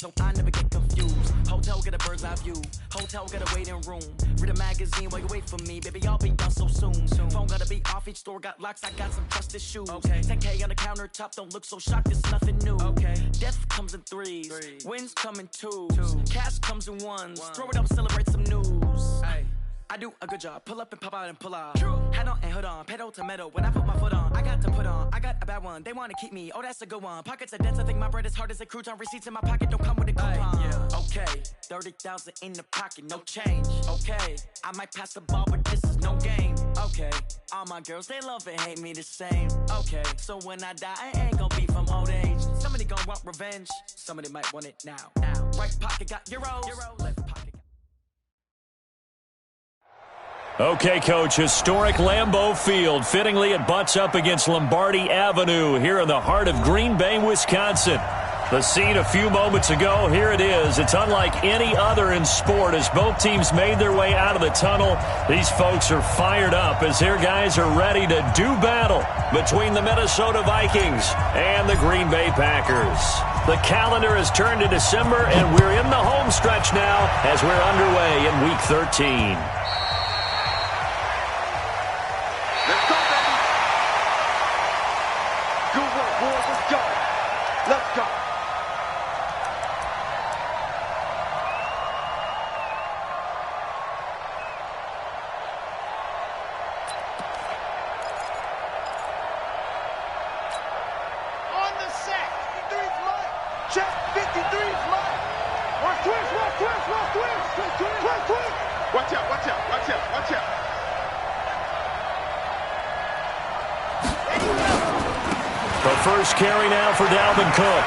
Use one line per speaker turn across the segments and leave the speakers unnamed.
so I never get confused. Hotel get a bird's eye view. Hotel get a waiting room. Read a magazine while you wait for me. Baby, I'll be done so soon. Phone gotta be off, each store got locks. I got some trusted shoes. 10K on the countertop, don't look so shocked, it's nothing new. Death comes in threes. Wins come in twos. Cash comes in ones. Throw it up, celebrate some news. I do a good job. Pull up and pop out and pull out. Head on and hood on. Pedal to metal. When I put my foot on, I got to put on. I got a bad one. They want to keep me. Oh, that's a good one. Pockets are dense. I think my bread is hard as a crouton. Receipts in my pocket don't come with a coupon. Okay, 30,000 in the pocket, no change. Okay, I might pass the ball, but this is no game. Okay, all my girls, they love and hate me the same. Okay, so when I die, I ain't gonna be from old age. Somebody gonna want revenge. Somebody might want it now. Right pocket got euros. Left pocket.
Okay, Coach, historic Lambeau Field. Fittingly, it butts up against Lombardi Avenue here in the heart of Green Bay, Wisconsin. The scene a few moments ago, here it is. It's unlike any other in sport as both teams made their way out of the tunnel. These folks are fired up as their guys are ready to do battle between the Minnesota Vikings and the Green Bay Packers. The calendar has turned to December, and we're in the home stretch now as we're underway in Week 13.
Let's go, baby. Good work, boys. Let's go. Let's go. On the set. 53's mine. Check. 53's mine. Watch twist. Watch out.
The first carry now for Dalvin Cook.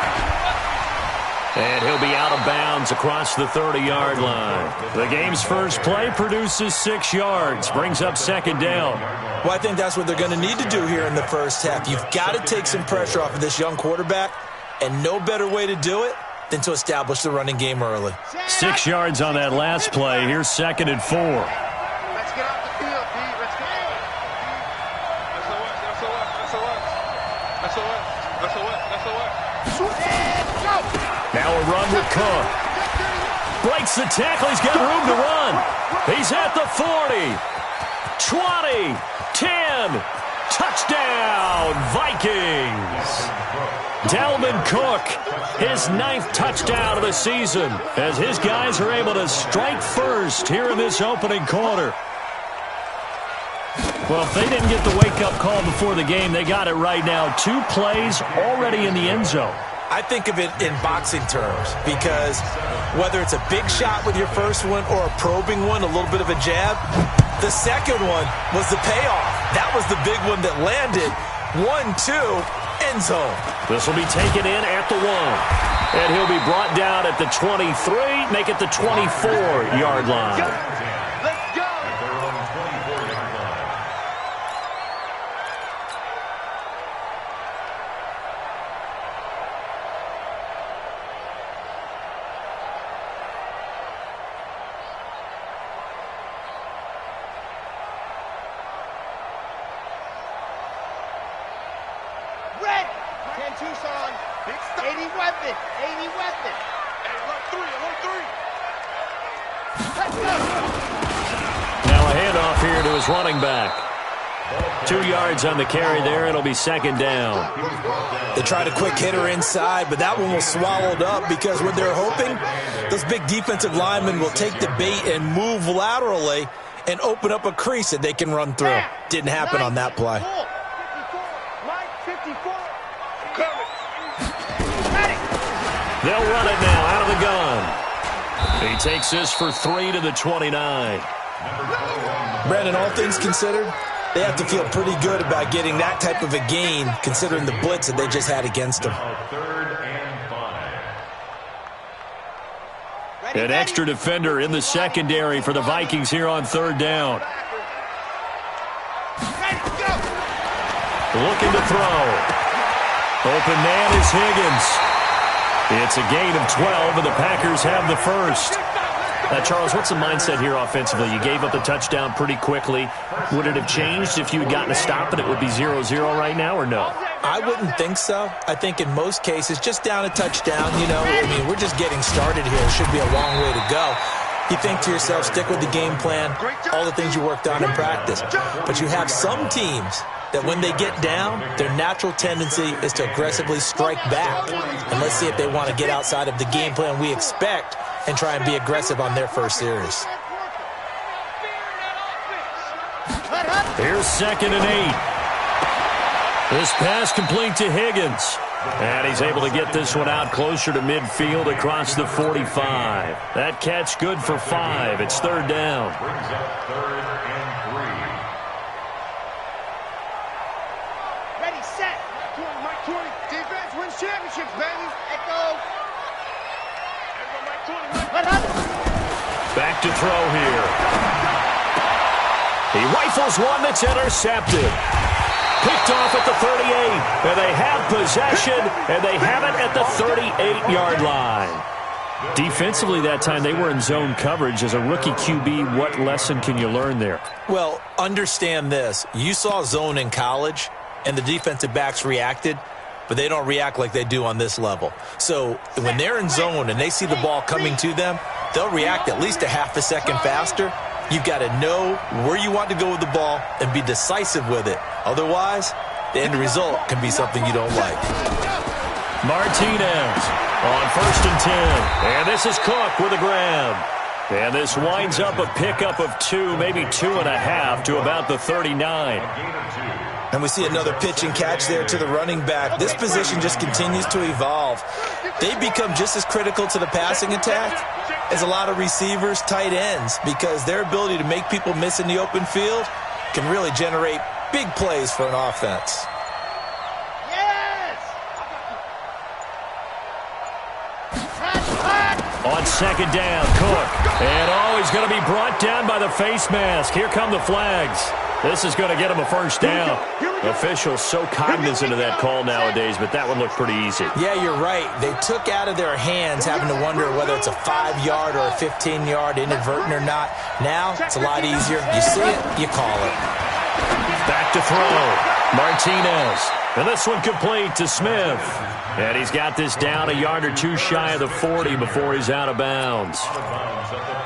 And he'll be out of bounds across the 30-yard line. The game's first play produces 6 yards, brings up second down.
Well, I think that's what they're going to need to do here in the first half. You've got to take some pressure off of this young quarterback, and no better way to do it than to establish the running game early.
6 yards on that last play. Here's 2nd and 4.
Let's get off the field, D. Let's go.
Now a run with Cook. Breaks the tackle. He's got room to run. He's at the 40. 20. 10. Touchdown, Vikings. Dalvin Cook, his 9th touchdown of the season, as his guys are able to strike first here in this opening quarter. Well, if they didn't get the wake-up call before the game, they got it right now. 2 plays already in the end zone.
I think of it in boxing terms because whether it's a big shot with your first one or a probing one, a little bit of a jab, the second one was the payoff. That was the big one that landed. 1-2, end zone.
This will be taken in at the 1. And he'll be brought down at the 23, make it the 24-yard line.
Tucson, 80 weapon. Hey, run 3. Let's go.
Now a handoff here to his running back. 2 yards on the carry there. It'll be 2nd down.
They tried a quick hitter inside, but that one was swallowed up because what they're hoping, those big defensive linemen will take the bait and move laterally and open up a crease that they can run through. Didn't happen on that play.
They'll run it now out of the gun. He takes this for 3 to the 29.
Brandon, all things considered, they have to feel pretty good about getting that type of a gain considering the blitz that they just had against them.
An extra defender in the secondary for the Vikings here on 3rd down. Looking to throw. Open man is Higgins. It's a gain of 12, and the Packers have the first. Charles, what's the mindset here offensively? You gave up the touchdown pretty quickly. Would it have changed if you had gotten a stop and it would be 0-0 right now, or no?
I wouldn't think so. I think in most cases, just down a touchdown, I mean, we're just getting started here. It should be a long way to go. You think to yourself, stick with the game plan, all the things you worked on in practice. But you have some teams that when they get down, their natural tendency is to aggressively strike back. And let's see if they want to get outside of the game plan we expect and try and be aggressive on their first series.
Here's 2nd and 8. This pass complete to Higgins. And he's able to get this one out closer to midfield across the 45. That catch good for 5. It's 3rd down.
Brings up 3rd and 3. Ready, set. Mike 20. Defense wins championships, baby. Echo.
Back to throw here. He rifles one that's intercepted. Picked off at the 38, and they have possession, and they have it at the 38-yard line. Defensively that time, they were in zone coverage. As a rookie QB, what lesson can you learn there?
Well, understand this. You saw zone in college, and the defensive backs reacted, but they don't react like they do on this level. So when they're in zone and they see the ball coming to them, they'll react at least a half a second faster. You've got to know where you want to go with the ball and be decisive with it. Otherwise, the end result can be something you don't like.
Martinez on 1st and 10. And this is Cook with a grab. And this winds up a pickup of 2, maybe 2.5 to about the 39.
And we see another pitch and catch there to the running back. This position just continues to evolve. They become just as critical to the passing attack as a lot of receivers, tight ends, because their ability to make people miss in the open field can really generate big plays for an offense.
On 2nd down, Cook. And he's going to be brought down by the face mask. Here come the flags. This is going to get him a 1st down. Officials so cognizant of that call nowadays, but that would look pretty easy.
Yeah, you're right. They took out of their hands having to wonder whether it's a 5-yard or a 15-yard, inadvertent or not. Now, it's a lot easier. You see it, you call it.
Back to throw. Martinez. And this one complete to Smith. And he's got this down a yard or 2 shy of the 40 before he's out of bounds.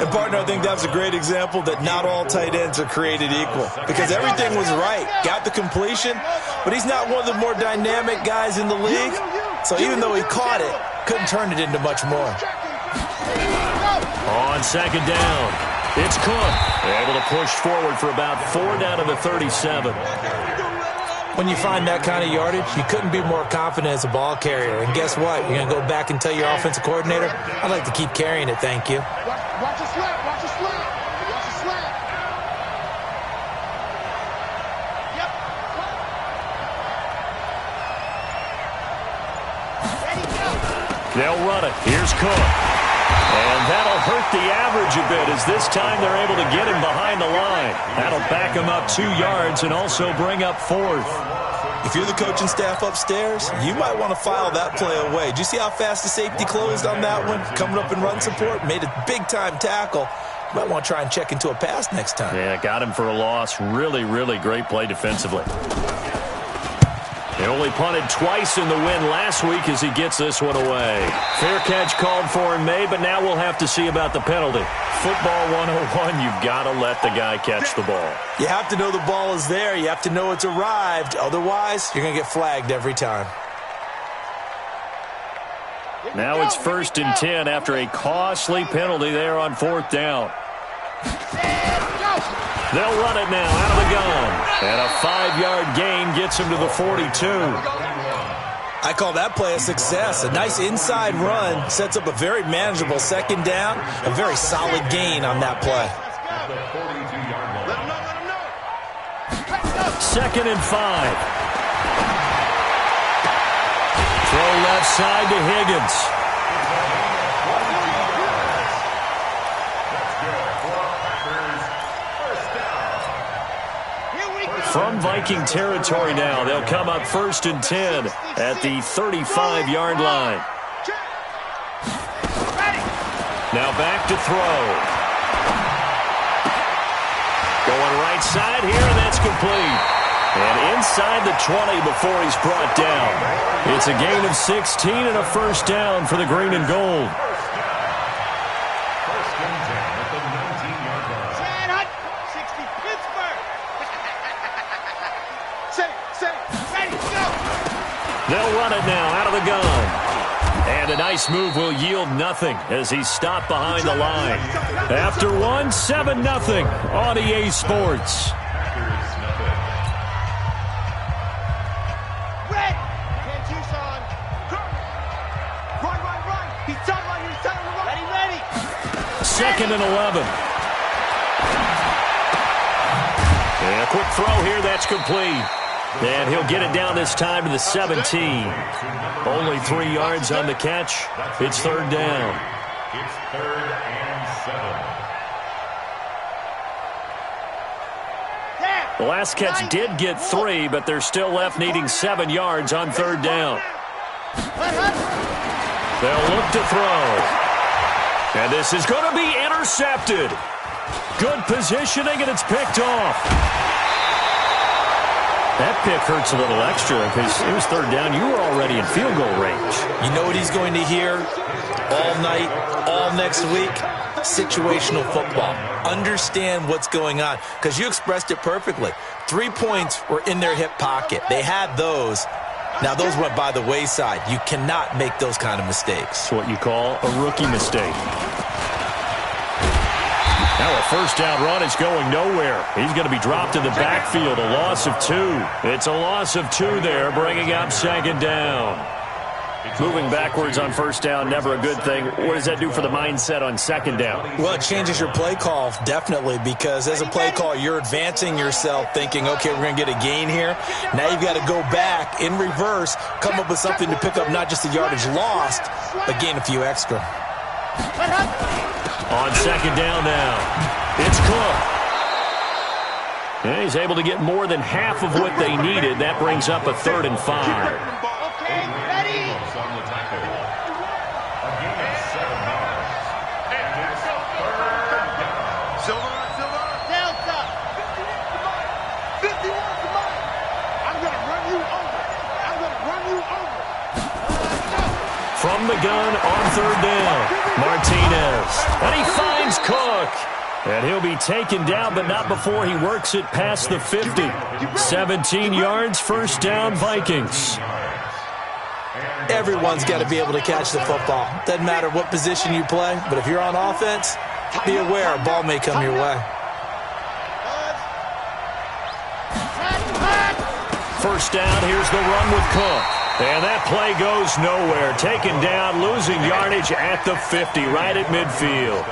And, partner, I think that was a great example that not all tight ends are created equal, because everything was right. Got the completion, but he's not one of the more dynamic guys in the league. So even though he caught it, couldn't turn it into much more.
On 2nd down, it's Cook. Able to push forward for about 4 down to the 37.
When you find that kind of yardage, you couldn't be more confident as a ball carrier. And guess what? You're going to go back and tell your offensive coordinator, I'd like to keep carrying it, thank you.
Watch the slant, watch the slant, watch the slant. Yep. Ready, go.
They'll run it. Here's Cook. And that'll hurt the average a bit, as this time they're able to get him behind the line. That'll back him up 2 yards and also bring up 4th.
If you're the coaching staff upstairs, you might want to file that play away. Did you see how fast the safety closed on that one? Coming up in run support, made a big-time tackle. You might want to try and check into a pass next time.
Yeah, got him for a loss. Really, really great play defensively. He only punted twice in the win last week as he gets this one away. Fair catch called for and made, but now we'll have to see about the penalty. Football 101, you've got to let the guy catch the ball.
You have to know the ball is there. You have to know it's arrived. Otherwise, you're going to get flagged every time.
Now it's 1st and 10 after a costly penalty there on 4th down. They'll run it now out of the gun. And a 5-yard gain gets him to the 42.
I call that play a success. A nice inside run sets up a very manageable 2nd down. A very solid gain on that play.
2nd and 5. Throw left side to Higgins. From Viking territory now, they'll come up 1st and 10 at the 35-yard line. Now back to throw. Going right side here, and that's complete. And inside the 20 before he's brought down. It's a gain of 16 and a first down for the green and gold.
First and 10 at the 19-yard line.
60 Pittsburgh. Say, ready, go.
They'll run it now out of the gun. And a nice move will yield nothing as he's stopped behind the line. After one, 7-0 on EA Sports.
Packers nothing.
Red. Can't you, son? Run. He's telling him to run. Ready.
Second and 11. And a quick throw here, that's complete. And he'll get it down this time to the 17. Only 3 yards on the catch. It's third down.
It's 3rd and 7.
The last catch did get 3, but they're still left needing 7 yards on third down. They'll look to throw. And this is going to be intercepted. Good positioning, and it's picked off. That pick hurts a little extra because it was third down. You were already in field goal range.
You know what he's going to hear all night, all next week? Situational football. Understand what's going on because you expressed it perfectly. 3 points were in their hip pocket. They had those. Now, those went by the wayside. You cannot make those kind of mistakes.
It's what you call a rookie mistake. Now a first down run is going nowhere. He's going to be dropped in the backfield, a loss of 2. It's a loss of 2 there, bringing up second down. Moving backwards on first down, never a good thing. What does that do for the mindset on second down?
Well, it changes your play call, definitely, because as a play call, you're advancing yourself thinking, okay, we're going to get a gain here. Now you've got to go back in reverse, come up with something to pick up not just the yardage lost, but gain a few extra.
On second down now, it's Cook. And he's able to get more than half of what they needed. That brings up a 3rd and 5.
Okay, ready.
On the tackle. A gain of 7 yards. And it's 3rd down.
Silver. Delta. 51 to mine. I'm going to run you over.
From the gun on third down, Martinez. And he finds Cook. And he'll be taken down, but not before he works it past the 50. 17 yards, first down, Vikings.
Everyone's got to be able to catch the football. Doesn't matter what position you play, but if you're on offense, be aware a ball may come your way.
First down, here's the run with Cook. And that play goes nowhere. Taken down, losing yardage at the 50, right at midfield.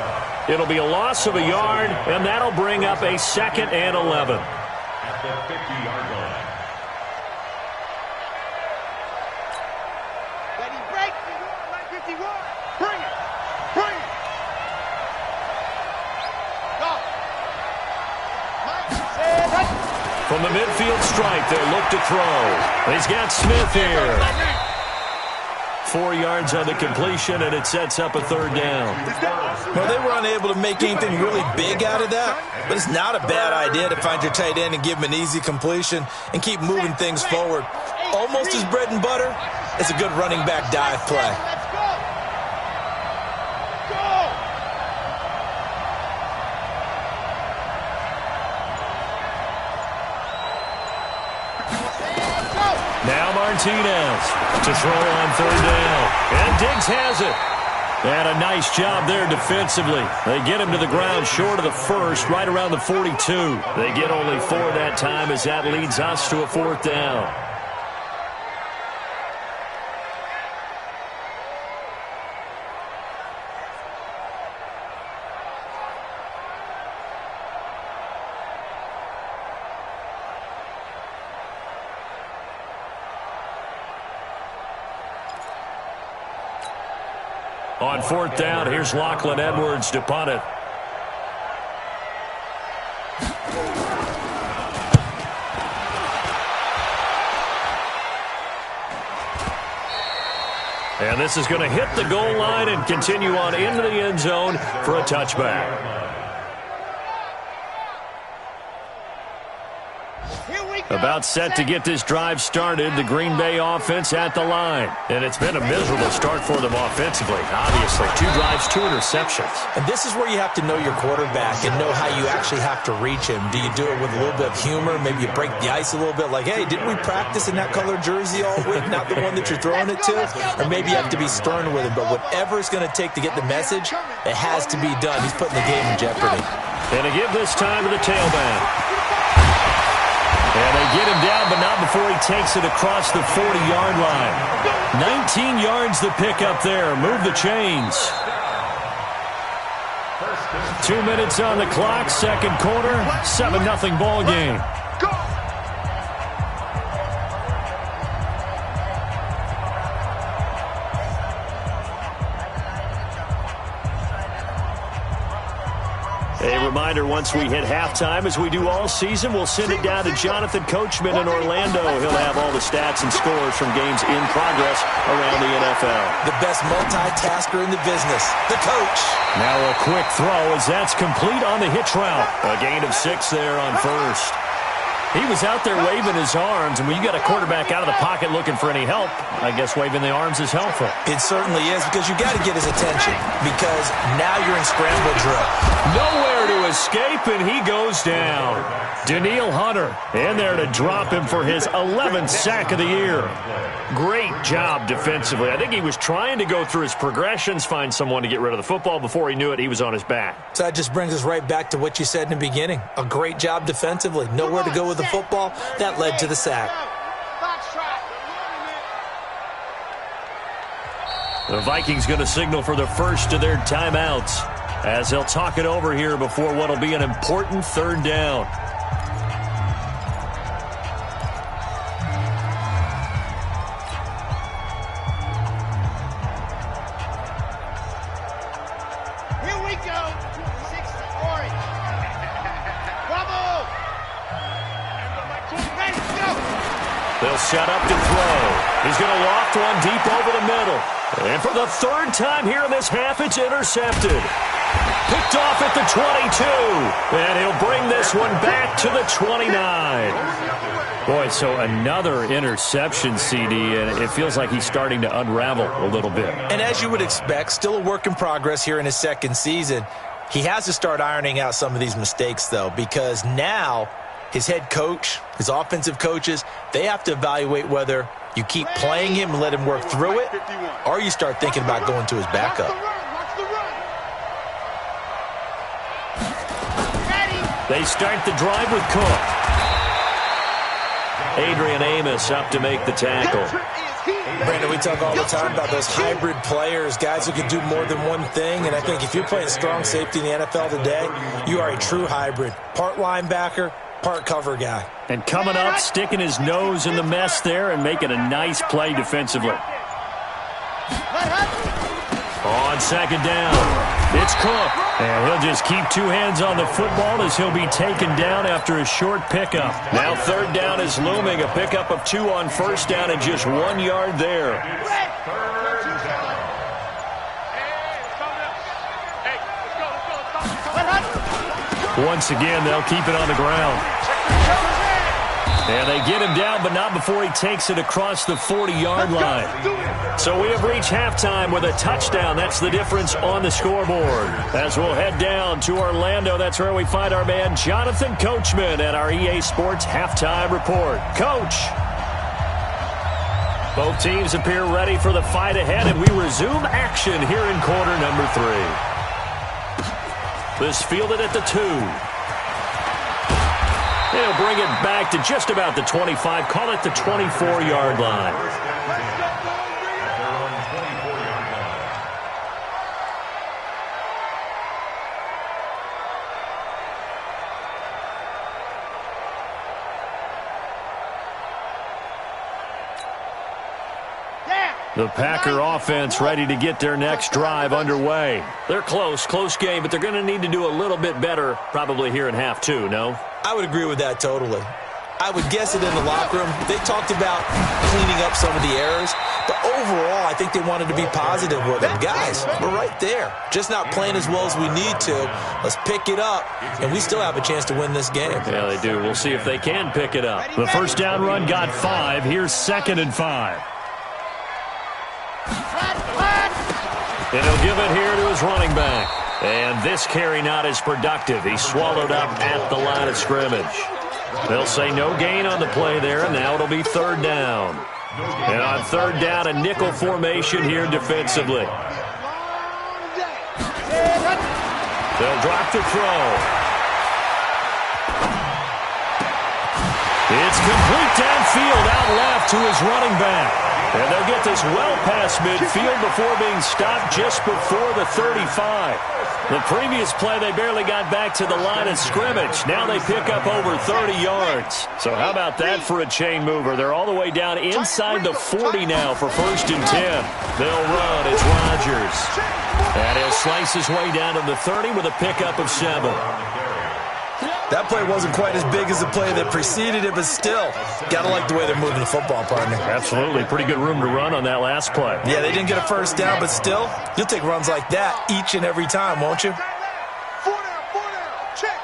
It'll be a loss of a yard, and that'll bring up a 2nd and 11.
At the 50-yard line.
Ready, break. 51. Bring it. Go.
From the midfield stripe, they'll look to throw. He's got Smith here. 4 yards on the completion, and it sets up a third down.
Well, they were unable to make anything really big out of that, but it's not a bad idea to find your tight end and give him an easy completion and keep moving things forward. Almost his bread and butter. It's a good running back dive play.
Let's go. Go.
Now Martinez to throw on third down. And Diggs has it. And a nice job there defensively. They get him to the ground short of the first, right around the 42. They get only 4 that time as that leads us to a 4th down. On 4th down, here's Lachlan Edwards to punt it. And this is going to hit the goal line and continue on into the end zone for a touchback. About set to get this drive started, the Green Bay offense at the line. And it's been a miserable start for them offensively, obviously. 2 drives, 2 interceptions.
And this is where you have to know your quarterback and know how you actually have to reach him. Do you do it with a little bit of humor? Maybe you break the ice a little bit like, hey, didn't we practice in that color jersey all week, not the one that you're throwing it to? Or maybe you have to be stern with him. But whatever it's going to take to get the message, it has to be done. He's putting the game in jeopardy.
And to give this time to the tailback. And they get him down, but not before he takes it across the 40-yard line. 19 yards to pick up there. Move the chains. 2 minutes on the clock, second quarter, 7-0 ball game. A reminder, once we hit halftime, as we do all season, we'll send it down to Jonathan Coachman in Orlando. He'll have all the stats and scores from games in progress around the NFL.
The best multitasker in the business, the coach.
Now a quick throw as that's complete on the hitch route. A gain of 6 there on first. He was out there waving his arms, and when you got a quarterback out of the pocket looking for any help, I guess waving the arms is helpful.
It certainly is, because you got to get his attention, because now you're in scramble drill.
Nowhere to escape, and he goes down. Danielle Hunter in there to drop him for his 11th sack of the year. Great job defensively. I think he was trying to go through his progressions, find someone to get rid of the football. Before he knew it, he was on his back.
So that just brings us right back to what you said in the beginning. A great job defensively. Nowhere to go with the football. That led to the sack.
The Vikings going to signal for the first of their timeouts as they'll talk it over here before what will be an important third down. They'll set up to throw. He's going to loft one deep over the middle. And for the third time here in this half, it's intercepted. Picked off at the 22. And he'll bring this one back to the 29. Boy, so another interception, CD, and it feels like he's starting to unravel a little bit.
And as you would expect, still a work in progress here in his second season. He has to start ironing out some of these mistakes, though, because now his head coach, his offensive coaches, they have to evaluate whether you keep playing him and let him work through it, or you start thinking about going to his backup.
They start the drive with Cook. Adrian Amos up to make the tackle.
Brandon, we talk all the time about those hybrid players, guys who can do more than one thing, and I think if you're playing strong safety in the NFL today, you are a true hybrid. Part linebacker, part cover guy.
And coming up, sticking his nose in the mess there and making a nice play defensively. On second down, it's Cook. And he'll just keep 2 hands on the football as he'll be taken down after a short pickup. Now third down is looming, a pickup of 2 on first down and just 1 yard there. Once again, they'll keep it on the ground. And they get him down, but not before he takes it across the 40-yard line. So we have reached halftime with a touchdown. That's the difference on the scoreboard. As we'll head down to Orlando, that's where we find our man Jonathan Coachman at our EA Sports Halftime Report. Coach. Both teams appear ready for the fight ahead, and we resume action here in quarter number 3. This fielded at the 2. They'll bring it back to just about the 25, call it the 24-yard line. The Packer offense ready to get their next drive underway. They're close game, but they're going to need to do a little bit better probably here in half 2, no?
I would agree with that totally. I would guess it in the locker room. They talked about cleaning up some of the errors, But overall, I think they wanted to be positive with him. Guys, we're right there. Just not playing as well as we need to. Let's pick it up, and we still have a chance to win this game.
Yeah, they do. We'll see if they can pick it up. The first down run got 5. Here's 2nd and 5. And he'll give it here to his running back. And this carry not as productive. He's swallowed up at the line of scrimmage. They'll say no gain on the play there, and now it'll be 3rd down. And on 3rd down, a nickel formation here defensively. They'll drop the throw. It's complete downfield out left to his running back. And they'll get this well past midfield before being stopped just before the 35. The previous play, they barely got back to the line of scrimmage. Now they pick up over 30 yards. So how about that for a chain mover? They're all the way down inside the 40 now for 1st and 10. They'll run. It's Rodgers. And he'll slice his way down to the 30 with a pickup of 7.
That play wasn't quite as big as the play that preceded it, but still, got to like the way they're moving the football, partner.
Absolutely. Pretty good room to run on that last play.
Yeah, they didn't get a 1st down, but still, you'll take runs like that each and every time, won't you?
4 down. Check.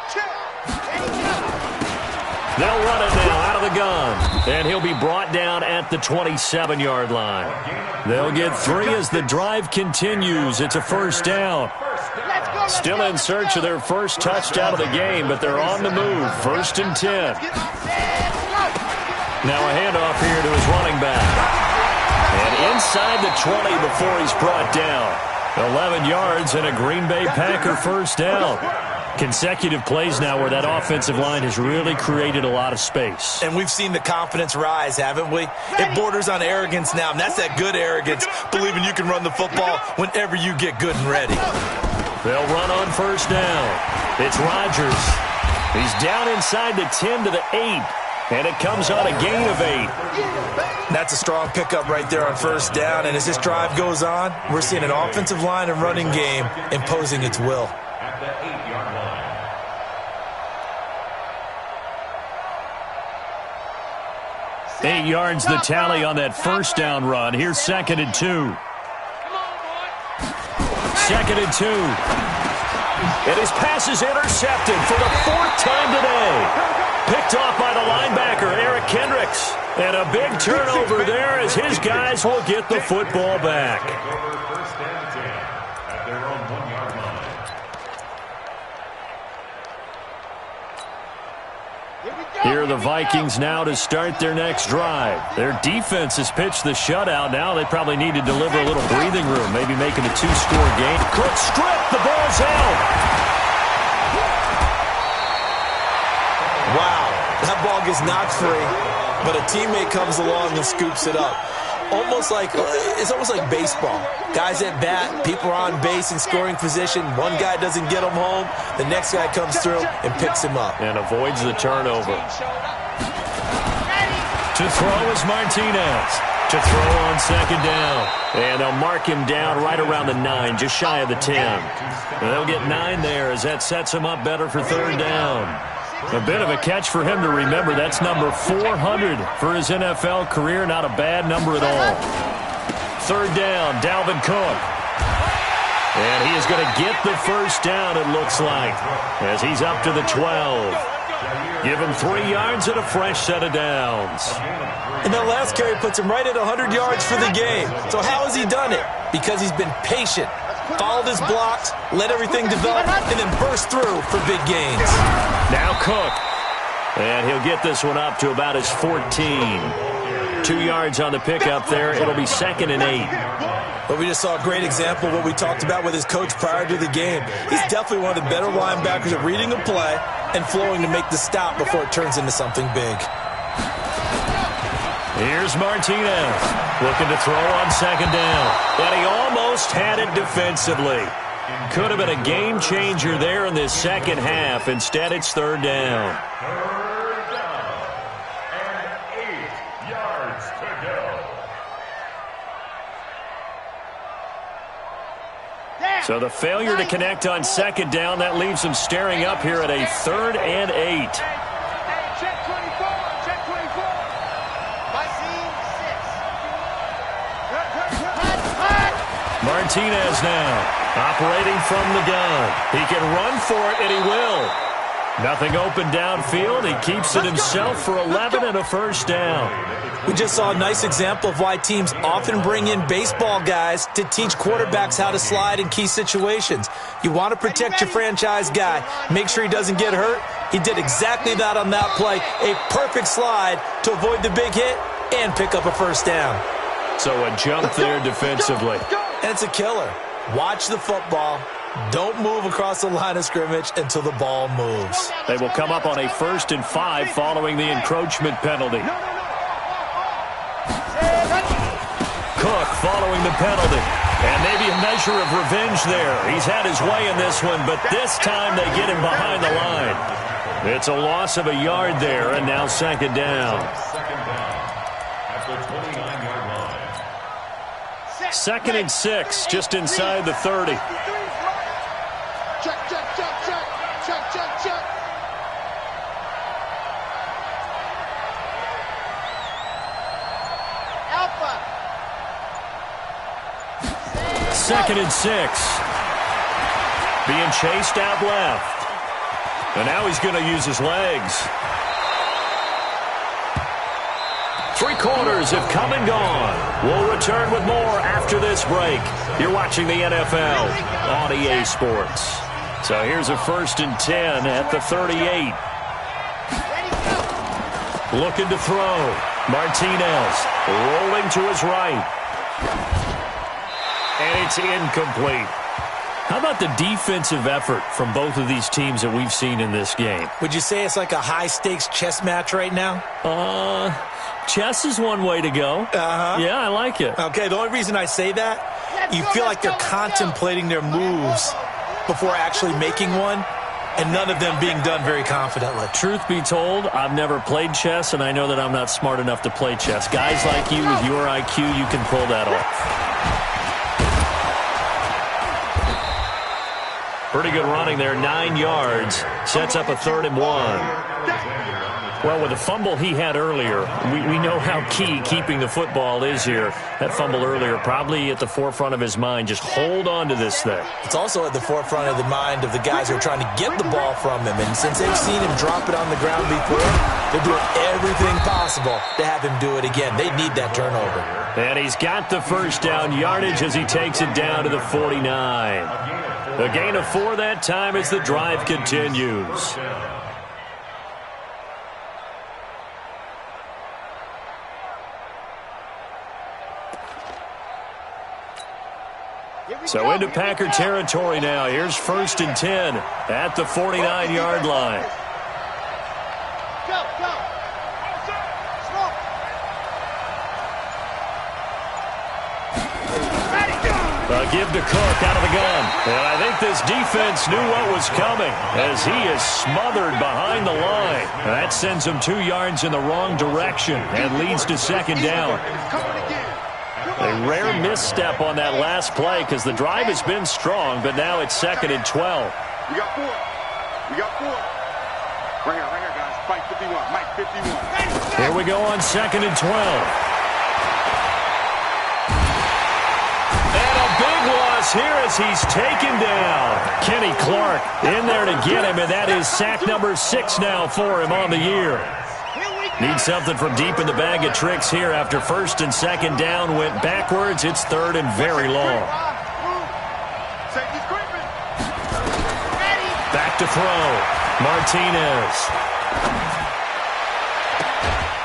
They'll run it now out of the gun. And he'll be brought down at the 27-yard line. They'll get 3 as the drive continues. It's a 1st down. Still in search of their first touchdown of the game, but they're on the move. 1st and 10. Now a handoff here to his running back. And inside the 20 before he's brought down. 11 yards and a Green Bay Packer 1st down. Consecutive plays now where that offensive line has really created a lot of space.
And we've seen the confidence rise, haven't we? It borders on arrogance now, and that's that good arrogance, believing you can run the football whenever you get good and ready.
They'll run on 1st down. It's Rodgers. He's down inside the 10 to the 8, and it comes on a gain of 8.
That's a strong pickup right there on 1st down, and as this drive goes on, we're seeing an offensive line and running game imposing its will.
At the 8-yard line.
8 yards the tally on that 1st down run. Here's 2nd and 2. 2nd and 2. And his pass is intercepted for the 4th time today. Picked off by the linebacker, Eric Kendricks. And a big turnover there as his guys will get the football back.
1st and 10 at their own 1-yard line.
Here are the Vikings now to start their next drive. Their defense has pitched the shutout. Now they probably need to deliver a little breathing room, maybe making a 2-score game. Quick strip, the ball's out.
Wow, that ball gets knocked free, but a teammate comes along and scoops it up. It's almost like baseball. Guys at bat, people are on base in scoring position. One guy doesn't get him home. The next guy comes through and picks him up.
And avoids the turnover. To throw is Martinez. To throw on 2nd down. And they'll mark him down right around the 9, just shy of the 10. And they'll get 9 there as that sets him up better for 3rd down. A bit of a catch for him to remember. That's number 400 for his NFL career. Not a bad number at all. 3rd down, Dalvin Cook. And he is going to get the 1st down, it looks like, as he's up to the 12. Give him 3 yards and a fresh set of downs.
And that last carry puts him right at 100 yards for the game. So how has he done it? Because he's been patient, followed his blocks, let everything develop, and then burst through for big gains.
Now Cook. And he'll get this one up to about his 14. 2 yards on the pickup there. It'll be 2nd and 8.
But we just saw a great example of what we talked about with his coach prior to the game. He's definitely one of the better linebackers at reading a play and flowing to make the stop before it turns into something big.
Here's Martinez looking to throw on 2nd down. And he almost had it defensively. Could have been a game changer there in this second half. Instead, it's 3rd down.
3rd down and 8 yards to go.
So the failure to connect on 2nd down, that leaves him staring up here at a 3rd and 8.
Check 24. My scene 6.
Martinez now, operating from the gun. He can run for it, and he will. Nothing open downfield. He keeps it himself for 11 and a first down.
We just saw a nice example of why teams often bring in baseball guys to teach quarterbacks how to slide in key situations. You want to protect your franchise guy. Make sure he doesn't get hurt. He did exactly that on that play. A perfect slide to avoid the big hit and pick up a first down.
So a jump there defensively.
And it's a killer. Watch the football. Don't move across the line of scrimmage until the ball moves.
They will come up on a 1st and 5 following the encroachment penalty. Cook following the penalty. And maybe a measure of revenge there. He's had his way in this one, but this time they get him behind the line. It's a loss of a yard there, and now 2nd down.
At the 29-yard line.
2nd and 6, just inside the 30.
Check, check, check, check. Check, check, check. Alpha.
2nd and 6. Being chased out left. And now he's going to use his legs. 3 quarters have come and gone. We'll return with more after this break. You're watching the NFL on EA Sports. So here's a 1st and 10 at the 38. Looking to throw. Martinez rolling to his right. And it's incomplete. How about the defensive effort from both of these teams that we've seen in this game?
Would you say it's like a high-stakes chess match right now?
Chess is one way to go. Yeah, I like it.
Okay, the only reason I say that, you feel like they're contemplating their moves before actually making one, and none of them being done very confidently.
Truth be told, I've never played chess, and I know that I'm not smart enough to play chess. Guys like you with your IQ, you can pull that off. Pretty good running there, 9 yards. Sets up a 3rd and 1. Well, with the fumble he had earlier, we know how key keeping the football is here. That fumble earlier probably at the forefront of his mind. Just hold on to this thing.
It's also at the forefront of the mind of the guys who are trying to get the ball from him. And since they've seen him drop it on the ground before, they're doing everything possible to have him do it again. They need that turnover.
And he's got the first down yardage as he takes it down to the 49. The gain of 4 that time as the drive continues. So into Packer territory now. Here's 1st and 10 at the 49-yard line.
Go, go. Smoke. Ready, go.
A give to Cook out of the gun. And I think this defense knew what was coming as he is smothered behind the line. That sends him 2 yards in the wrong direction and leads to 2nd down. A rare misstep on that last play because the drive has been strong, but now it's 2nd and 12.
We got 4. We got 4. Right here, guys. Mike 51. Mike 51.
Here we go on 2nd and 12. And a big loss here as he's taken down. Kenny Clark in there to get him, and that is sack number 6 now for him on the year. Need something from deep in the bag of tricks here after 1st and 2nd down went backwards. It's 3rd and very long. Back to throw. Martinez.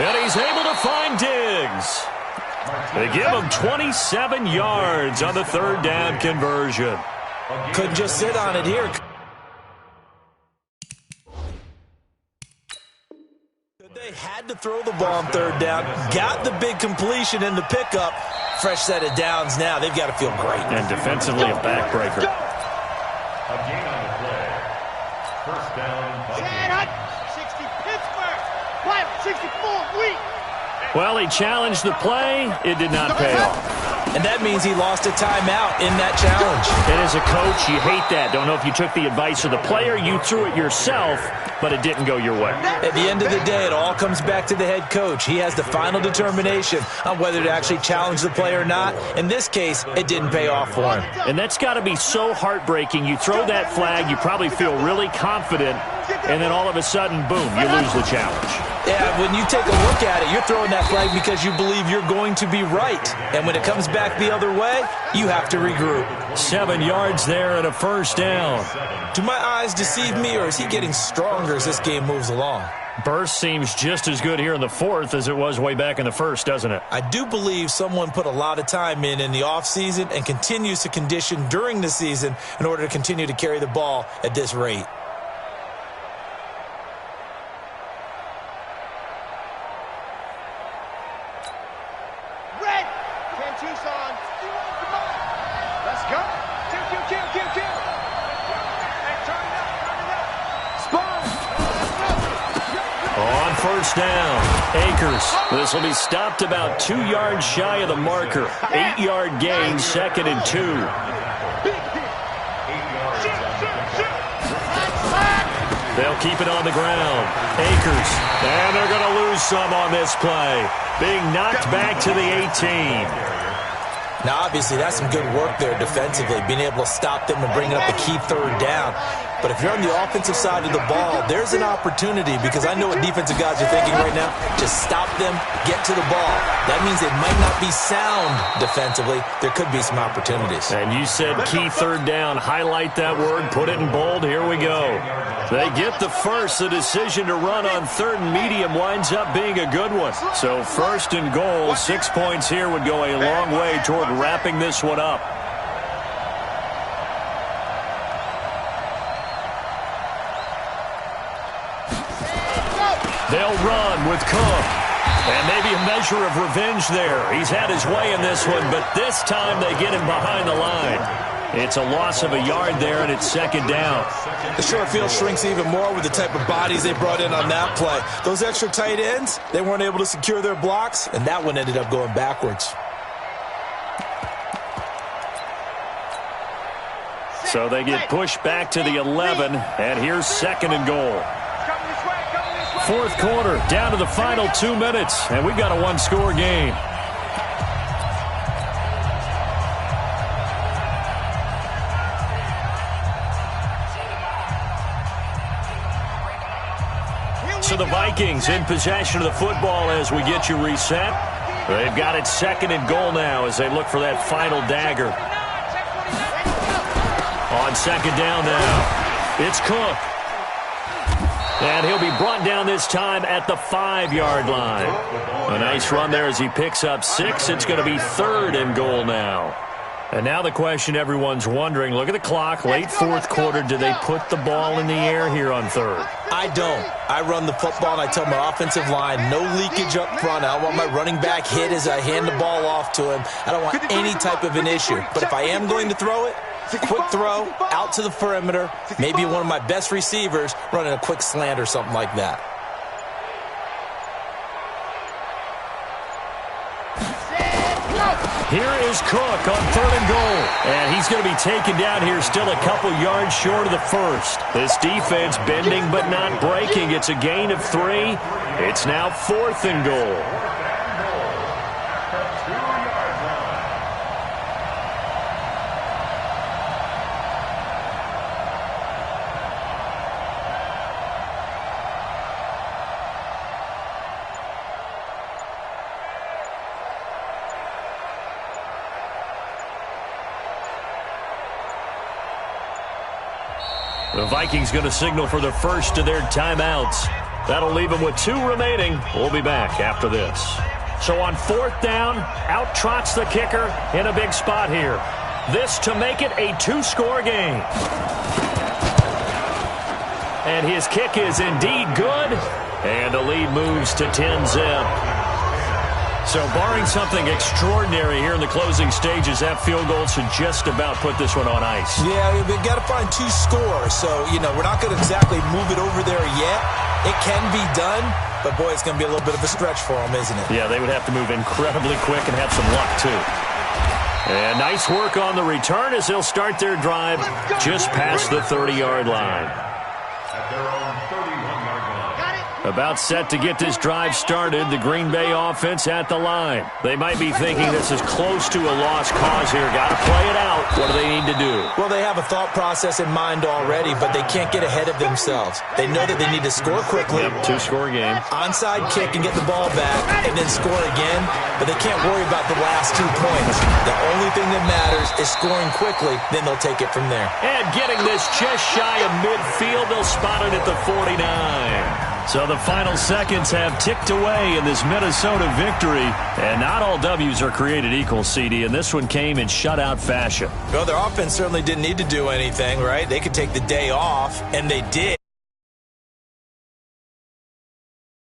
And he's able to find Diggs. They give him 27 yards on the 3rd down conversion.
Couldn't just sit on it here. They had to throw the ball on 3rd down, got the big completion in the pickup. Fresh set of downs now. They've got to feel great.
And defensively a backbreaker.
A gain on the play. 1st down.
Chad Hunt, 60 Pittsburgh. Pilot, 64 weak.
Well, he challenged the play. It did not pay off.
and that means he lost a timeout in that challenge.
And as a coach, you hate that. Don't know if you took the advice of the player, you threw it yourself, but it didn't go your way.
At the end of the day, it all comes back to the head coach. He has the final determination on whether to actually challenge the play or not. In this case, it didn't pay off for him.
And that's got to be so heartbreaking. You throw that flag, you probably feel really confident, and then all of a sudden, boom, you lose the challenge.
Yeah, when you take a look at it, you're throwing that flag because you believe you're going to be right. And when it comes back the other way, you have to regroup.
7 yards there and a first down.
Do my eyes deceive me, or is he getting stronger as this game moves along?
Burst seems just as good here in the fourth as it was way back in the first, doesn't it?
I do believe someone put a lot of time in the offseason and continues to condition during the season in order to continue to carry the ball at this rate.
Red! 10 Tucson. Let's go. Kill. Hey, turn it up. Spawn.
On first down, Akers. This will be stopped about 2 yards shy of the marker. 8-yard gain, 2nd and 2. They'll keep it on the ground. Akers. And they're going to lose some on this play. Being knocked back to the 18.
Now, obviously, that's some good work there defensively, being able to stop them and bring up the key third down. But if you're on the offensive side of the ball, there's an opportunity, because I know what defensive guys are thinking right now. Just stop them, get to the ball. That means it might not be sound defensively. There could be some opportunities.
And you said key third down. Highlight that word, put it in bold. Here we go. They get the first. The decision to run on 3rd and medium winds up being a good one. So 1st and goal, 6 points here would go a long way toward wrapping this one up. They'll run with Cook. And maybe a measure of revenge there. He's had his way in this one, but this time they get him behind the line. It's a loss of a yard there, and it's 2nd down.
The short field shrinks even more with the type of bodies they brought in on that play. Those extra tight ends, they weren't able to secure their blocks, and that one ended up going backwards.
So they get pushed back to the 11, and here's 2nd and goal. 4th quarter, down to the final 2 minutes, and we've got a one-score game. So the Vikings in possession of the football as we get you reset. They've got it 2nd and goal now as they look for that final dagger. On 2nd down now, it's Cook. And he'll be brought down this time at the 5-yard line. A nice run there as he picks up 6. It's going to be 3rd and goal now. And now the question everyone's wondering, look at the clock, late 4th quarter, do they put the ball in the air here on 3rd?
I don't. I run the football and I tell my offensive line, no leakage up front. I don't want my running back hit as I hand the ball off to him. I don't want any type of an issue. But if I am going to throw it, quick throw, out to the perimeter, maybe one of my best receivers running a quick slant or something like that.
Here is Cook on 3rd and goal. And he's going to be taken down here still a couple yards short of the first. This defense bending but not breaking. It's a gain of 3. It's now 4th and goal. The Vikings going to signal for the first of their timeouts. That'll leave them with 2 remaining. We'll be back after this. So on 4th down, out trots the kicker in a big spot here. This to make it a 2-score game. And his kick is indeed good. And the lead moves to 10-zip. So barring something extraordinary here in the closing stages, that field goal should just about put this one on ice.
Yeah, we've got to find 2 scores. So, we're not going to exactly move it over there yet. It can be done, but, boy, it's going to be a little bit of a stretch for them, isn't it?
Yeah, they would have to move incredibly quick and have some luck, too. And nice work on the return as they'll start their drive just past the 30-yard line.
At their own 31-yard line.
About set to get this drive started, the Green Bay offense at the line. They might be thinking this is close to a lost cause here. Got to play it out. What do they need to do?
Well, they have a thought process in mind already, but they can't get ahead of themselves. They know that they need to score quickly.
Yep, two-score game.
Onside kick and get the ball back and then score again, but they can't worry about the last 2 points. The only thing that matters is scoring quickly, then they'll take it from there.
And getting this just shy of midfield, they'll spot it at the 49. So the final seconds have ticked away in this Minnesota victory. And not all W's are created equal, CD, and this one came in shutout fashion.
Well, their offense certainly didn't need to do anything, right? They could take the day off, and they did.